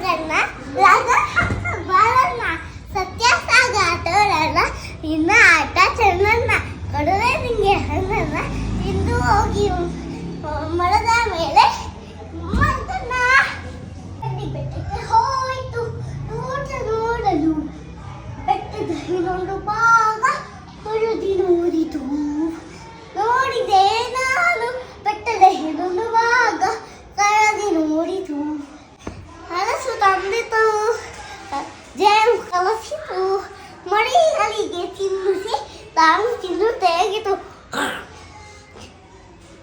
ರಂಗಣ್ಣ ರಾಗ ಬಾಳಣ್ಣ ಸತ್ಯ ಸಾಗ ಆಟೋರಣ್ಣ ಇನ್ನ ಆಟ ಚೆನ್ನಣ್ಣ ಕಡುವೆ ನಿಂಗೆ ಹಣ್ಣಣ್ಣ ಇಂದು ಹೋಗಿ ಮರದ ಮೇಲೆ ಮಂತಣ್ಣ ಬೆಟ್ಟಕ್ಕೆ ಹೋಯ್ತು ನೋಟ ನೋಡಲು ಬೆಟ್ಟದ ಇನ್ನೊಂದು ಭಾಗ ತುಳಿದು ನೋಡಿತು ನೋಡಿದೆ ನಾನು ಬೆಟ್ಟದ ಇನ್ನೊಂದು ಭಾಗ ಕರದಿ ನೋಡಿತು ಹಲಸು ತಂದಿತು ಜೇನು ಕಲಸಿತು ಮಡಿಗಳಿಗೆ ತಿನ್ನಿಸಿ ತಾನು ತಿನ್ನು ತೆಗಿತು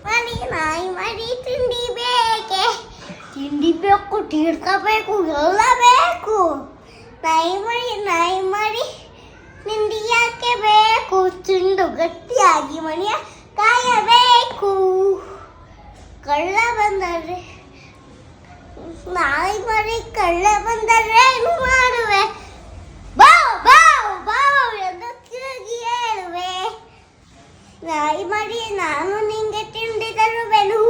ಮಡಿ ನಾಯಿ ಮಡಿ ತಿಂಡಿ ಬೇಕೆ ತಿಂಡಿ ಬೇಕು ತೀರ್ಕೋಬೇಕು ಎಲ್ಲ ಬೇಕು ನಾಯಿ ಮಡಿ ತಿಂಡಿ ಯಾಕೆ ಬೇಕು ತಿಂದು ಗಟ್ಟಿಯಾಗಿ ಮಣಿಯ ಕಾಯಬೇಕು ಕಳ್ಳ ಬಂದರೆ ನಾಯಿ ಮರಿ ಕಳ್ಳ ಬಂದರೆ ಏನು ಮಾಡುವೆ ಬಾವ್ ಬಾವ್ ಬಾವ್ ಎಂದು ತಿರುಗಿ ಹೇಳುವೆ ನಾಯಿ ಮರಿ ನಾನು ನಿಂಗೆ ತಿಂಡಿ ತರುವೆನು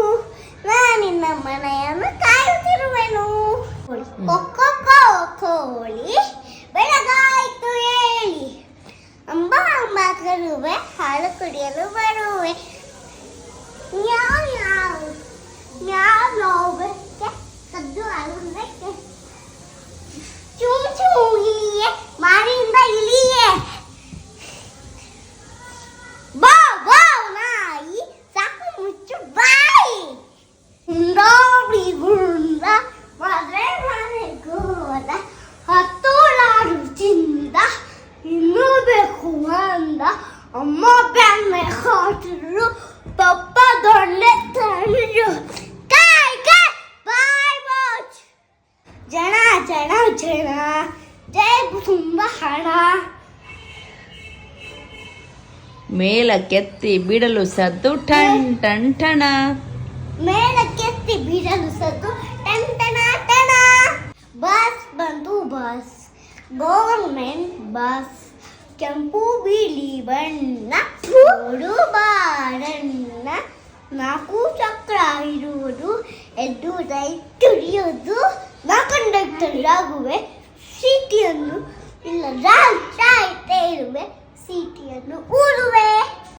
ನಾನಿನ್ನ ಮನೆಯನ್ನು ಕಾಯುತ್ತಿರುವೆನು ಕೊಕ್ಕೊ ಕೋಳಿ ಬೆಳಗಾಯ್ತು ಹೇಳಿ ಅಂಬ ಅಂಬ ಕರುವೆ ಹಾಲು ಕುಡಿಯಲು ಬರುವೆ ಮ್ಯಾವ್ ಮ್ಯಾವ್ ಮ್ಯಾವ್ ನೋವೆಕ್ಕೆ ಕದ್ದು ಆಗುವುದಕ್ಕೆ ಚೂಮ್ ಚೂಮ್ ಇಲಿಯೇ ಮಾರಿಯಿಂದ ಇಲಿಯೇ ಬಾವ್ ನಾಯಿ ಸಾಕು ಮುಚ್ಚು ಬಾಯಿ ಗುಂಡಾಬಿ ಗುಂಡ ಮನೆ ಗೋದ ಹತ್ತೋಳಾಡು ಚಿಂದ ಇನ್ನೂ ಬೇಕು ಅಂದ ಅಮ್ಮ ಬೆಣ್ಣೆ ಹಾಕಿದ್ರು ಪಪ್ಪ ದೊಣ್ಣೆ ತಂದ್ರು ಕಾಯ್ ಬಾಯ್ ಬಾಚ್ ಜನ ಜೈ ತುಂಬ ಹಣ ಮೇಲಕ್ಕೆತ್ತಿ ಬಿಡಲು ಸದ್ದು ಟನ್ ಟನ್ ಟಣ ಮೇಲಕ್ಕೆತ್ತಿ ಬಿಡಲು ಸದ್ದು ಟನ್ ಟಣ ಟಣ ಬಸ್ ಬಂತು ಬಸ್ ಗವರ್ಮೆಂಟ್ ಬಸ್ ಕೆಂಪು ಬಿಳಿ ಬಣ್ಣ ನೋಡು ಬಾರಣ್ಣ 4 ಚಕ್ರ ಇರುವುದು ಎದ್ದು ತುಳಿಯೋದು ನಾ ಕಂಡಕ್ಟರ್ ಆಗುವೆ ಸೀಟಿಯನ್ನು ಇಲ್ಲ ರಾಯ್ತಾ ಇರುವೆ ಸೀಟಿಯನ್ನು ಊರುವೆ